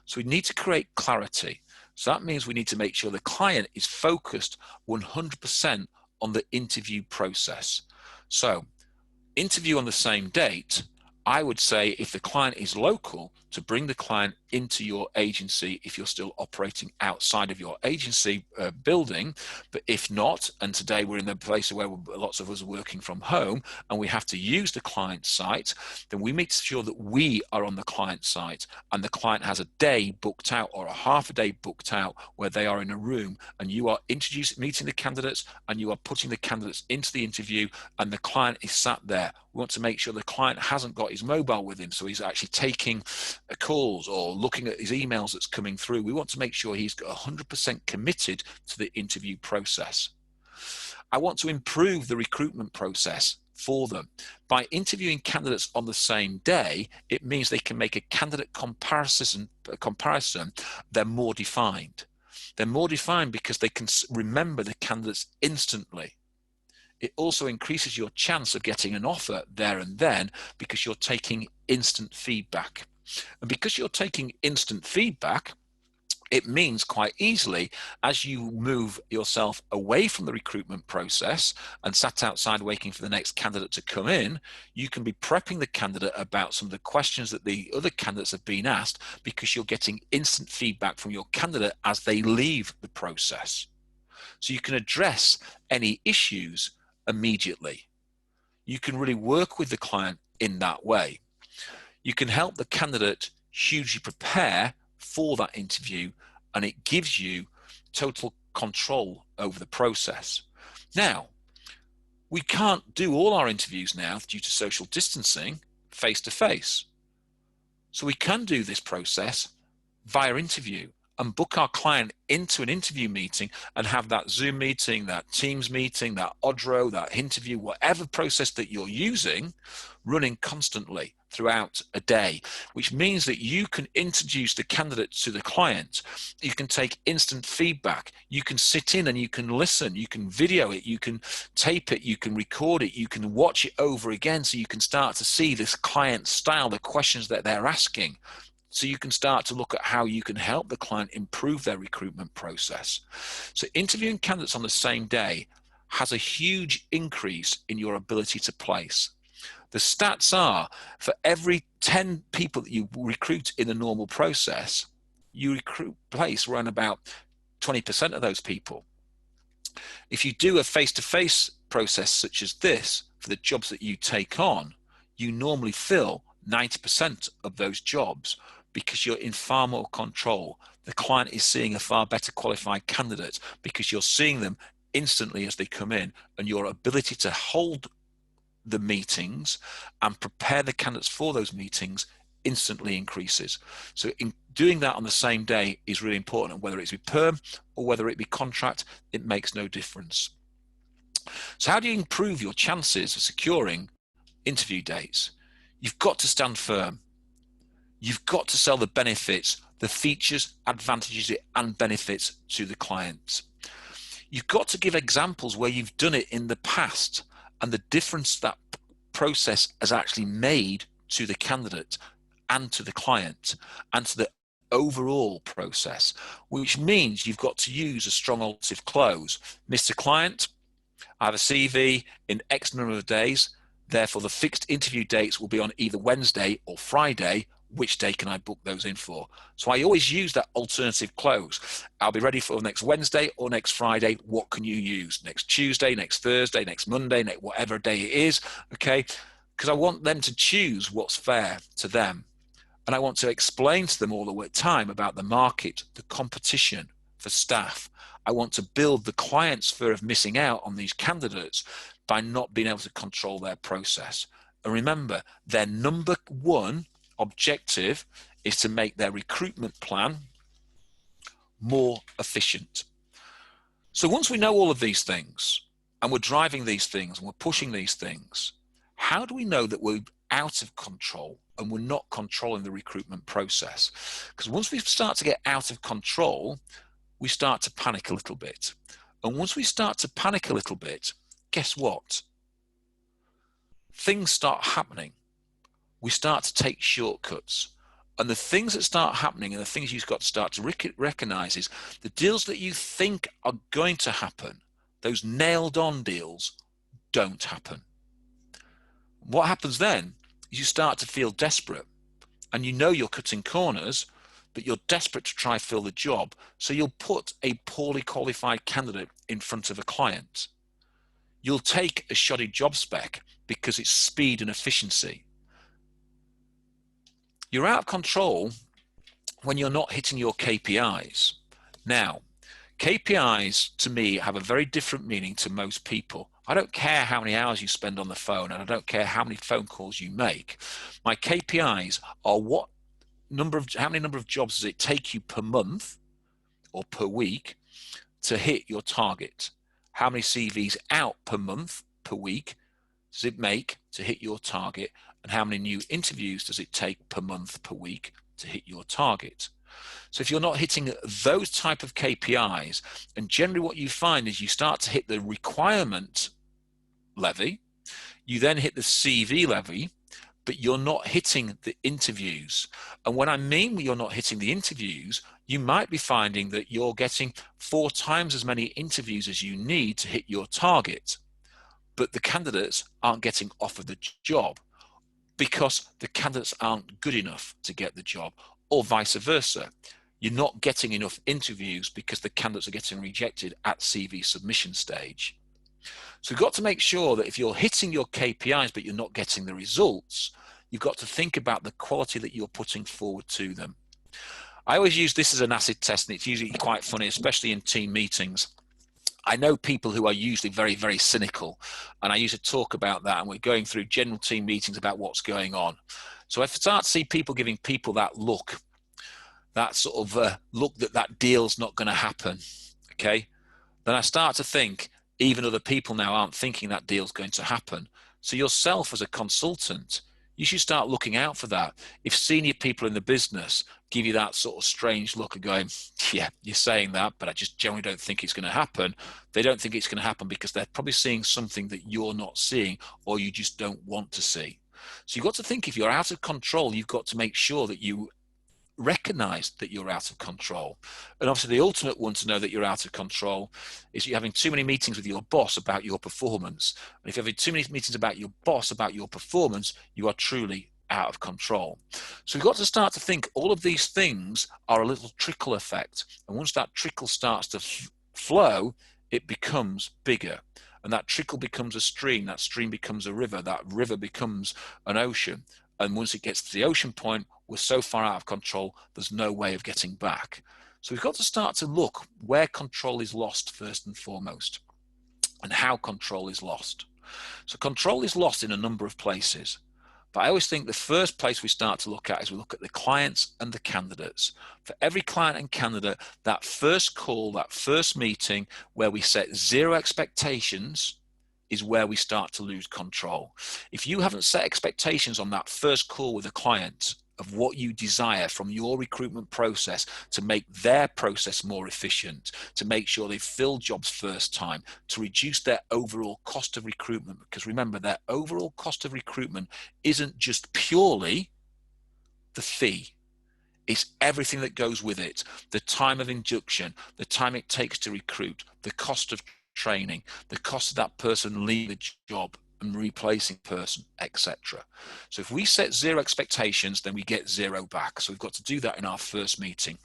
So we need to create clarity. So that means we need to make sure the client is focused 100% on the interview process. So interview on the same date, I would say if the client is local, to bring the client into your agency if you're still operating outside of your agency building. But if not, and today we're in the place where lots of us are working from home and we have to use the client site, then we make sure that we are on the client site and the client has a day booked out or a half a day booked out where they are in a room and you are meeting the candidates and you are putting the candidates into the interview and the client is sat there. We want to make sure the client hasn't got his mobile with him, so he's actually taking calls or looking at his emails that's coming through. We want to make sure he's got 100% committed to the interview process. I want to improve the recruitment process for them. By interviewing candidates on the same day, it means they can make a candidate comparison. They're more defined. They're more defined because they can remember the candidates instantly. It also increases your chance of getting an offer there and then because you're taking instant feedback. And because you're taking instant feedback, it means quite easily, as you move yourself away from the recruitment process and sat outside waiting for the next candidate to come in, you can be prepping the candidate about some of the questions that the other candidates have been asked because you're getting instant feedback from your candidate as they leave the process. So you can address any issues immediately. You can really work with the client in that way. You can help the candidate hugely prepare for that interview, and it gives you total control over the process. Now, we can't do all our interviews now due to social distancing face-to-face. So we can do this process via interview and book our client into an interview meeting and have that Zoom meeting, that Teams meeting, that Odro, that interview, whatever process that you're using, running constantly throughout a day, which means that you can introduce the candidate to the client. You can take instant feedback. You can sit in and you can listen. You can video it. You can tape it. You can record it. You can watch it over again so you can start to see this client style, the questions that they're asking. So you can start to look at how you can help the client improve their recruitment process. So interviewing candidates on the same day has a huge increase in your ability to place. The stats are for every 10 people that you recruit in a normal process, you place around about 20% of those people. If you do a face-to-face process such as this for the jobs that you take on, you normally fill 90% of those jobs because you're in far more control. The client is seeing a far better qualified candidate because you're seeing them instantly as they come in, and your ability to hold the meetings and prepare the candidates for those meetings instantly increases. So in doing that on the same day is really important, whether it's with perm or whether it be contract, it makes no difference. So how do you improve your chances of securing interview dates? You've got to stand firm. You've got to sell the benefits, the features, advantages, and benefits to the client. You've got to give examples where you've done it in the past and the difference that process has actually made to the candidate and to the client and to the overall process, which means you've got to use a strong alternative close. Mr. Client, I have a CV in X number of days, therefore the fixed interview dates will be on either Wednesday or Friday. Which day can I book those in for? So I always use that alternative close. I'll be ready for next Wednesday or next Friday. What can you use? Next Tuesday, next Thursday, next Monday, next whatever day it is, okay? Because I want them to choose what's fair to them. And I want to explain to them all the time about the market, the competition for staff. I want to build the client's fear of missing out on these candidates by not being able to control their process. And remember, their number one objective is to make their recruitment plan more efficient. So once we know all of these things, and we're driving these things, and we're pushing these things, how do we know that we're out of control and we're not controlling the recruitment process? Because once we start to get out of control, we start to panic a little bit. And once we start to panic a little bit, guess what? Things start happening. We start to take shortcuts. And the things that start happening and the things you've got to start to recognize is the deals that you think are going to happen, those nailed on deals, don't happen. What happens then is you start to feel desperate, and you know you're cutting corners, but you're desperate to try fill the job. So you'll put a poorly qualified candidate in front of a client. You'll take a shoddy job spec because it's speed and efficiency. You're out of control when you're not hitting your KPIs. Now, KPIs to me have a very different meaning to most people. I don't care how many hours you spend on the phone, and I don't care how many phone calls you make. My KPIs are how many number of jobs does it take you per month or per week to hit your target? How many CVs out per month, per week does it make to hit your target? And how many new interviews does it take per month, per week to hit your target? So if you're not hitting those type of KPIs, and generally what you find is you start to hit the requirement levy, you then hit the CV levy, but you're not hitting the interviews. And when I mean you're not hitting the interviews, you might be finding that you're getting 4 times as many interviews as you need to hit your target, but the candidates aren't getting offered the job because the candidates aren't good enough to get the job, or vice versa. You're not getting enough interviews because the candidates are getting rejected at CV submission stage. So you've got to make sure that if you're hitting your KPIs but you're not getting the results, you've got to think about the quality that you're putting forward to them. I always use this as an acid test, and it's usually quite funny, especially in team meetings. I know people who are usually very, very cynical, and I used to talk about that, and we're going through general team meetings about what's going on. So if I start to see people giving people that look, that sort of look that deal's not going to happen, okay, then I start to think even other people now aren't thinking that deal's going to happen. So yourself as a consultant, you should start looking out for that. If senior people in the business give you that sort of strange look of going, yeah, you're saying that, but I just generally don't think it's going to happen. They don't think it's going to happen because they're probably seeing something that you're not seeing, or you just don't want to see. So you've got to think, if you're out of control, you've got to make sure that you recognize that you're out of control. And obviously the ultimate one to know that you're out of control is you're having too many meetings with your boss about your performance. And if you're having too many meetings about your boss about your performance, you are truly out of control. So we've got to start to think all of these things are a little trickle effect. And once that trickle starts to flow, it becomes bigger. And that trickle becomes a stream, that stream becomes a river, that river becomes an ocean. And once it gets to the ocean point, we're so far out of control, there's no way of getting back. So we've got to start to look where control is lost first and foremost, and how control is lost. So control is lost in a number of places. But I always think the first place we start to look at is we look at the clients and the candidates. For every client and candidate, that first call, that first meeting where we set zero expectations is where we start to lose control. If you haven't set expectations on that first call with a client of what you desire from your recruitment process to make their process more efficient, to make sure they fill jobs first time, to reduce their overall cost of recruitment. Because remember, their overall cost of recruitment isn't just purely the fee. It's everything that goes with it. The time of induction, the time it takes to recruit, the cost of training, the cost of that person leaving the job and replacing person, etc. So if we set zero expectations, then we get zero back. So we've got to do that in our first meeting.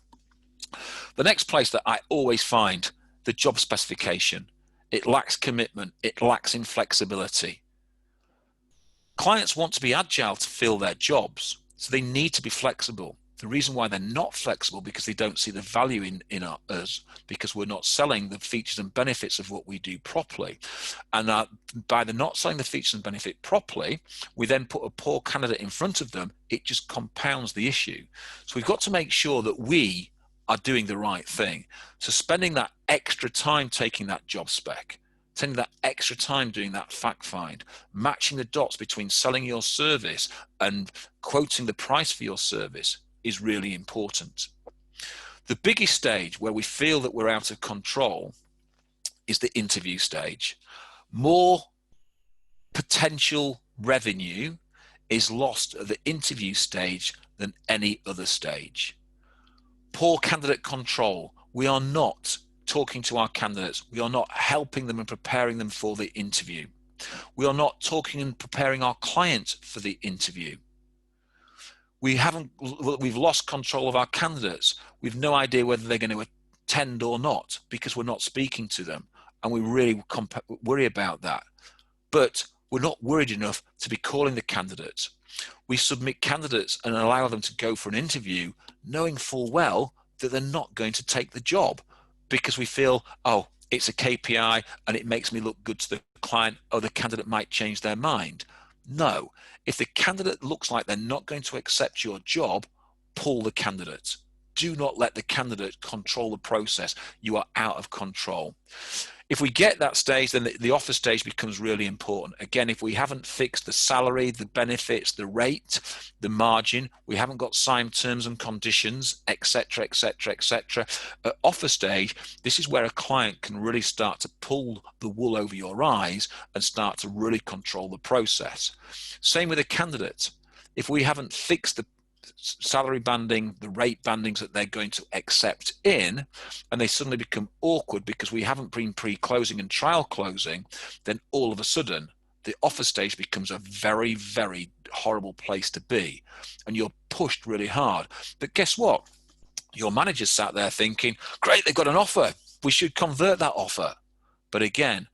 The next place that I always find, the job specification. It lacks commitment. It lacks in flexibility. Clients want to be agile to fill their jobs, so they need to be flexible. The reason why they're not flexible because they don't see the value in us, because we're not selling the features and benefits of what we do properly. And by the not selling the features and benefit properly, we then put a poor candidate in front of them. It just compounds the issue. So we've got to make sure that we are doing the right thing. So spending that extra time taking that job spec, spending that extra time doing that fact find, matching the dots between selling your service and quoting the price for your service is really important. The biggest stage where we feel that we're out of control is the interview stage. More potential revenue is lost at the interview stage than any other stage. Poor candidate control. We are not talking to our candidates. We are not helping them and preparing them for the interview. We are not talking and preparing our clients for the interview. We've lost control of our candidates. We've no idea whether they're going to attend or not because we're not speaking to them. And we really worry about that. But we're not worried enough to be calling the candidates. We submit candidates and allow them to go for an interview knowing full well that they're not going to take the job because we feel, oh, it's a KPI and it makes me look good to the client. Oh, the candidate might change their mind. No, if the candidate looks like they're not going to accept your job, pull the candidate. Do not let the candidate control the process. You are out of control. If we get that stage, then the offer stage becomes really important. Again, if we haven't fixed the salary, the benefits, the rate, the margin, we haven't got signed terms and conditions, etc., etc., etc. At offer stage, this is where a client can really start to pull the wool over your eyes and start to really control the process. Same with a candidate. If we haven't fixed the salary banding, the rate bandings that they're going to accept in, and they suddenly become awkward because we haven't been pre-closing and trial closing, then all of a sudden the offer stage becomes a very, very horrible place to be, and you're pushed really hard. But guess what? Your manager's sat there thinking, great, they've got an offer. We should convert that offer. But again,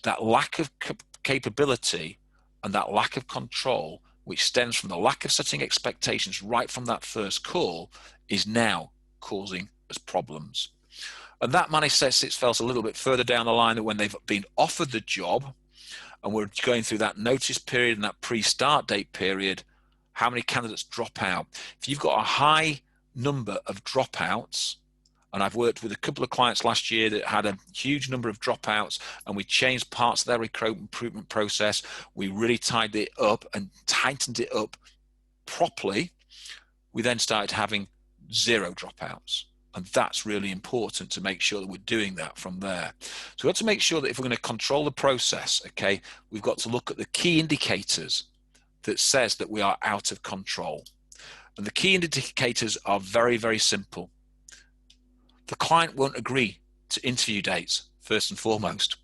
that lack of capability and that lack of control, which stems from the lack of setting expectations right from that first call, is now causing us problems. And that manifests itself a little bit further down the line, that when they've been offered the job and we're going through that notice period and that pre-start date period, how many candidates drop out? If you've got a high number of dropouts, and I've worked with a couple of clients last year that had a huge number of dropouts, and we changed parts of their recruitment process. We really tied it up and tightened it up properly. We then started having zero dropouts. And that's really important to make sure that we're doing that from there. So we've got to make sure that if we're going to control the process, okay, we've got to look at the key indicators that says that we are out of control. And the key indicators are very, very simple. The client won't agree to interview dates, first and foremost.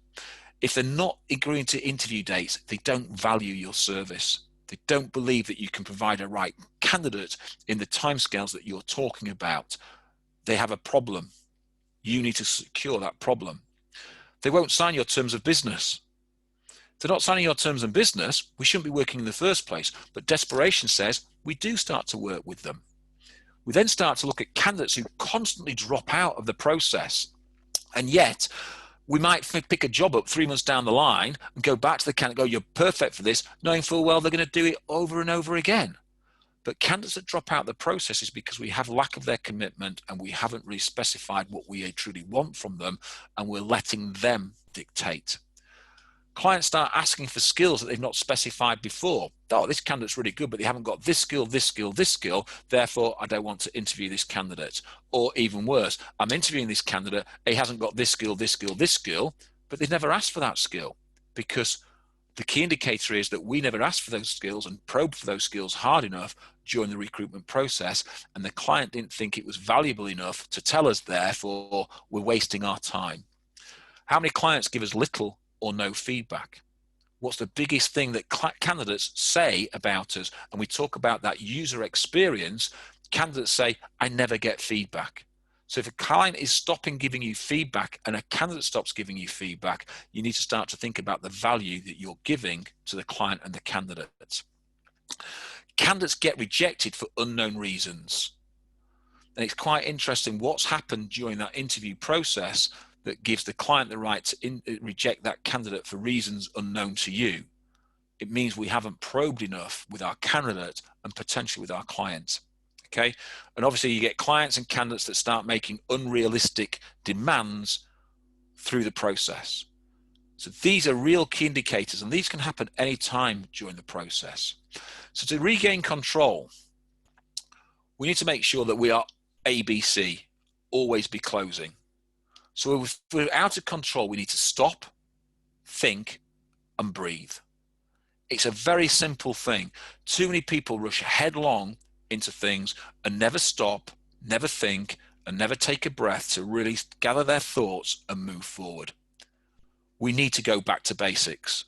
If they're not agreeing to interview dates, they don't value your service. They don't believe that you can provide a right candidate in the timescales that you're talking about. They have a problem. You need to secure that problem. They won't sign your terms of business. If they're not signing your terms of business, we shouldn't be working in the first place. But desperation says we do start to work with them. We then start to look at candidates who constantly drop out of the process. And yet, we might pick a job up 3 months down the line and go back to the candidate and go, you're perfect for this, knowing full well they're going to do it over and over again. But candidates that drop out the process is because we have lack of their commitment and we haven't really specified what we truly want from them, and we're letting them dictate. Clients start asking for skills that they've not specified before. Oh, this candidate's really good, but they haven't got this skill, this skill, this skill. Therefore, I don't want to interview this candidate. Or even worse, I'm interviewing this candidate. He hasn't got this skill, this skill, this skill, but they've never asked for that skill, because the key indicator is that we never asked for those skills and probed for those skills hard enough during the recruitment process, and the client didn't think it was valuable enough to tell us. Therefore, we're wasting our time. How many clients give us little or no feedback? What's the biggest thing that candidates say about us? And we talk about that user experience. Candidates say, I never get feedback. So if a client is stopping giving you feedback and a candidate stops giving you feedback, you need to start to think about the value that you're giving to the client and the candidates. Candidates get rejected for unknown reasons. And it's quite interesting what's happened during that interview process that gives the client the right to reject that candidate for reasons unknown to you. It means we haven't probed enough with our candidate and potentially with our clients. Okay, and obviously you get clients and candidates that start making unrealistic demands through the process. So these are real key indicators, and these can happen anytime during the process. So to regain control, we need to make sure that we are ABC, always be closing. So if we're out of control, we need to stop, think, and breathe. It's a very simple thing. Too many people rush headlong into things and never stop, never think, and never take a breath to really gather their thoughts and move forward. We need to go back to basics.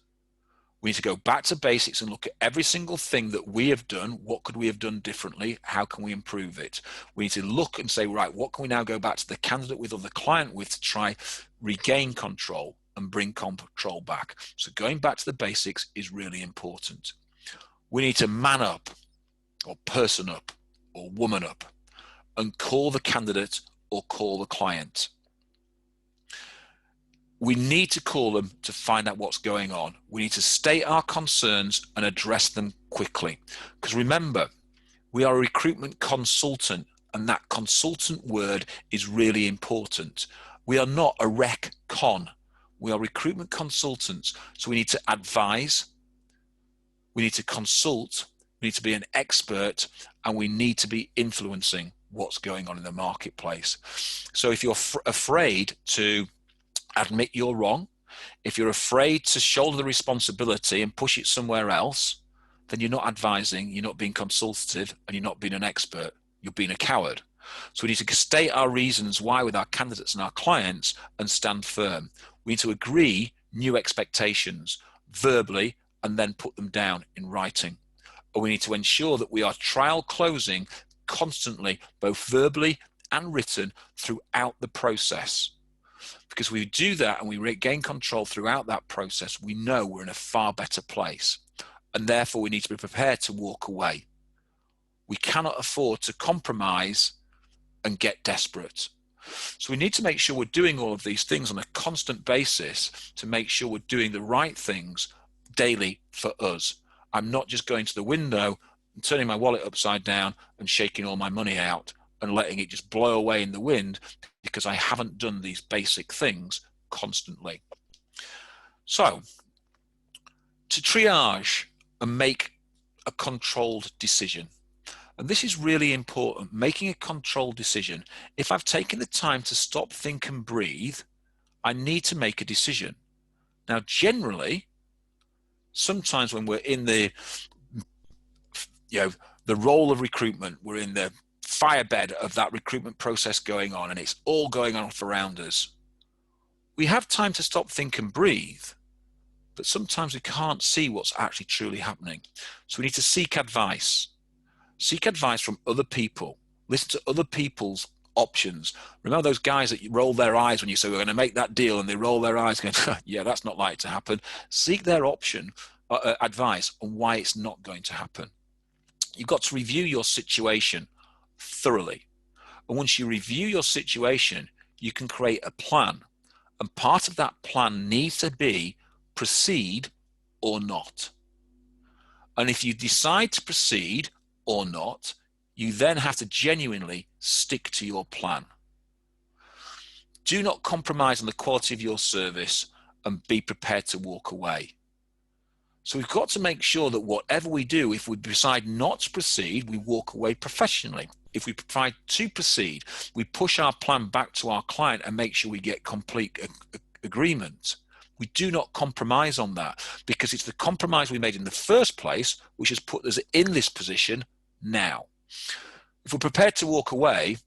We need to go back to basics and look at every single thing that we have done. What could we have done differently? How can we improve it? We need to look and say, right, what can we now go back to the candidate with or the client with to try regain control and bring control back? So going back to the basics is really important. We need to man up or person up or woman up and call the candidate or call the client. We need to call them to find out what's going on. We need to state our concerns and address them quickly. Because remember, we are a recruitment consultant, and that consultant word is really important. We are not a rec con. We are recruitment consultants. So we need to advise, we need to consult, we need to be an expert, and we need to be influencing what's going on in the marketplace. So if you're afraid to admit you're wrong, if you're afraid to shoulder the responsibility and push it somewhere else, then you're not advising, you're not being consultative, and you're not being an expert. You're being a coward. So we need to state our reasons why with our candidates and our clients and stand firm. We need to agree new expectations verbally and then put them down in writing. And we need to ensure that we are trial closing constantly, both verbally and written, throughout the process. Because we do that and we regain control throughout that process, we know we're in a far better place. And therefore, we need to be prepared to walk away. We cannot afford to compromise and get desperate. So we need to make sure we're doing all of these things on a constant basis to make sure we're doing the right things daily for us. I'm not just going to the window and turning my wallet upside down and shaking all my money out and letting it just blow away in the wind because I haven't done these basic things constantly. So to triage and make a controlled decision. And this is really important, making a controlled decision. If I've taken the time to stop, think, and breathe, I need to make a decision. Now, generally, sometimes when we're in the role of recruitment, we're in the firebed of that recruitment process going on, and it's all going on around us. We have time to stop, think, and breathe, but sometimes we can't see what's actually truly happening. So we need to seek advice. Seek advice from other people. Listen to other people's options. Remember those guys that roll their eyes when you say we're going to make that deal, and they roll their eyes going, yeah, that's not likely to happen. Seek their advice on why it's not going to happen. You've got to review your situation thoroughly. And once you review your situation, you can create a plan. And part of that plan needs to be proceed or not. And if you decide to proceed or not, you then have to genuinely stick to your plan. Do not compromise on the quality of your service, and be prepared to walk away. So we've got to make sure that whatever we do, if we decide not to proceed, we walk away professionally. If we decide to proceed, we push our plan back to our client and make sure we get complete agreement. We do not compromise on that, because it's the compromise we made in the first place which has put us in this position now. If we're prepared to walk away,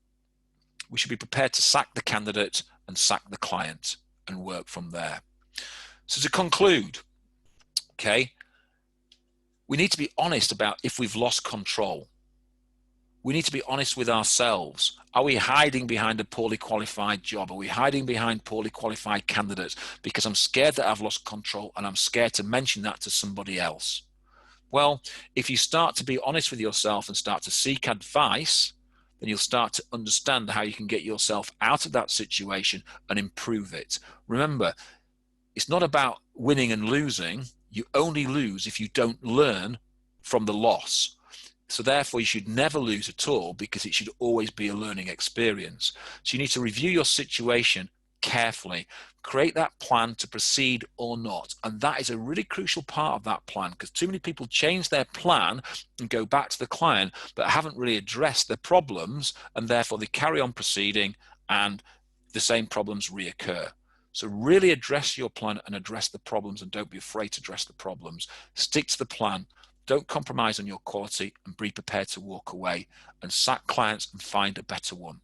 we should be prepared to sack the candidate and sack the client and work from there. So to conclude, okay, we need to be honest about if we've lost control. We need to be honest with ourselves. Are we hiding behind a poorly qualified job? Are we hiding behind poorly qualified candidates because I'm scared that I've lost control and I'm scared to mention that to somebody else? Well, if you start to be honest with yourself and start to seek advice, then you'll start to understand how you can get yourself out of that situation and improve it. Remember, it's not about winning and losing. You only lose if you don't learn from the loss. So therefore, you should never lose at all, because it should always be a learning experience. So you need to review your situation carefully, create that plan to proceed or not. And that is a really crucial part of that plan, because too many people change their plan and go back to the client, but haven't really addressed the problems, and therefore they carry on proceeding and the same problems reoccur. So really address your plan and address the problems, and don't be afraid to address the problems. Stick to the plan. Don't compromise on your quality, and be prepared to walk away and sack clients and find a better one.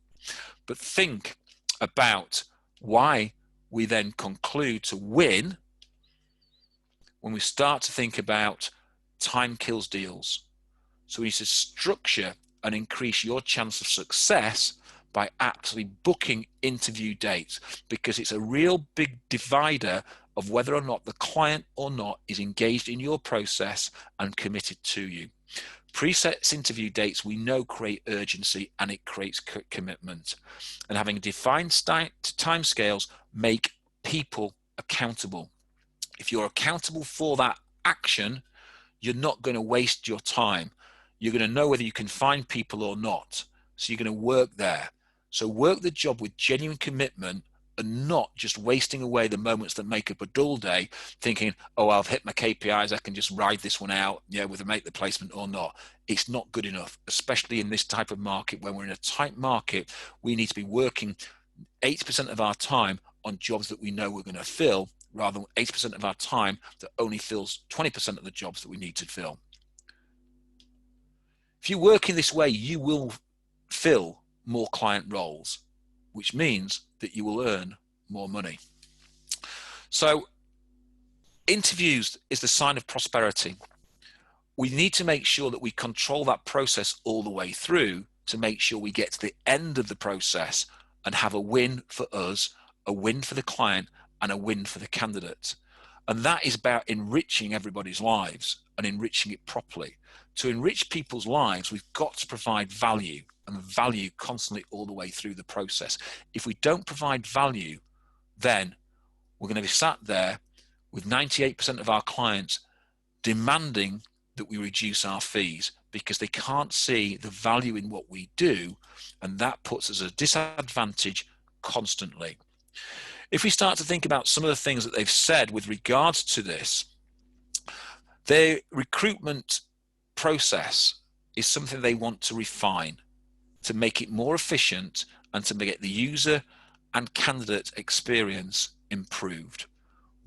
But think about why we then conclude to win when we start to think about time kills deals. So we need to structure and increase your chance of success by actually booking interview dates, because it's a real big divider of whether or not the client or not is engaged in your process and committed to you. Preset interview dates, we know, create urgency, and it creates commitment. And having defined timescales make people accountable. If you're accountable for that action, you're not going to waste your time. You're going to know whether you can find people or not. So you're going to work there. So work the job with genuine commitment, and not just wasting away the moments that make up a dull day thinking, oh, I've hit my KPIs, I can just ride this one out, yeah, whether make the placement or not. It's not good enough, especially in this type of market. When we're in a tight market, we need to be working 80% of our time on jobs that we know we're going to fill, rather than 80% of our time that only fills 20% of the jobs that we need to fill. If you work in this way, you will fill more client roles, which means that you will earn more money. So interviews is the sign of prosperity. We need to make sure that we control that process all the way through, to make sure we get to the end of the process and have a win for us, a win for the client, and a win for the candidate. And that is about enriching everybody's lives and enriching it properly. To enrich people's lives, we've got to provide value, and value constantly all the way through the process. If we don't provide value, then we're going to be sat there with 98% of our clients demanding that we reduce our fees, because they can't see the value in what we do, and that puts us at a disadvantage constantly. If we start to think about some of the things that they've said with regards to this, their recruitment process is something they want to refine, to make it more efficient, and to get the user and candidate experience improved.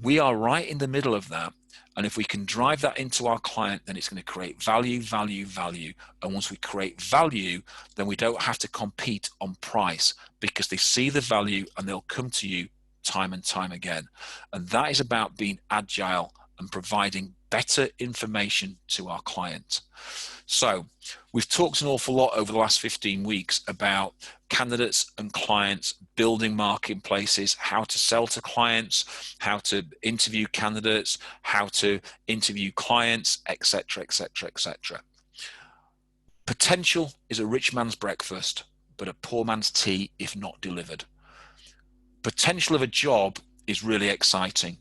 We are right in the middle of that, and if we can drive that into our client, then it's going to create value, value, value. And once we create value, then we don't have to compete on price, because they see the value and they'll come to you time and time again. And that is about being agile and providing better information to our client. So we've talked an awful lot over the last 15 weeks about candidates and clients, building marketplaces, how to sell to clients, how to interview candidates, how to interview clients, etc., etc., etc. Potential is a rich man's breakfast, but a poor man's tea if not delivered. Potential of a job is really exciting,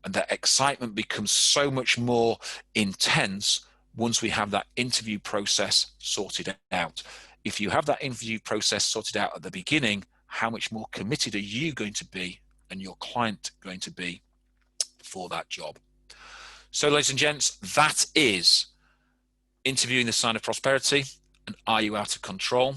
and that excitement becomes so much more intense once we have that interview process sorted out. If you have that interview process sorted out at the beginning, how much more committed are you going to be and your client going to be for that job. So, ladies and gents, that is interviewing the sign of prosperity and are you out of control?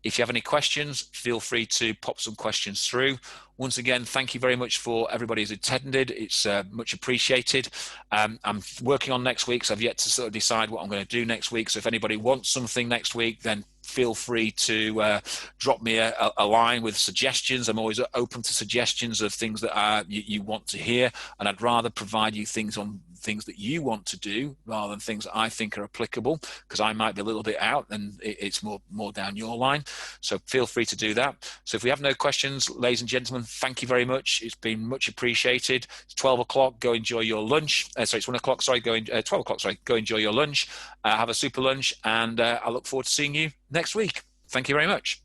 If you have any questions, feel free to pop some questions through. Once again, thank you very much for everybody who's attended. It's much appreciated. I'm working on next week, so I've yet to sort of decide what I'm going to do next week. So if anybody wants something next week, then feel free to drop me a line with suggestions. I'm always open to suggestions of things that you want to hear, and I'd rather provide you things on things that you want to do rather than things that I think are applicable, because I might be a little bit out and it's more down your line. So feel free to do that. So if we have no questions, ladies and gentlemen, thank you very much. It's been much appreciated. It's 12 o'clock. Go enjoy your lunch. Sorry, it's 1 o'clock. Sorry, 12 o'clock. Sorry, go enjoy your lunch. Have a super lunch, and I look forward to seeing you next week. Thank you very much.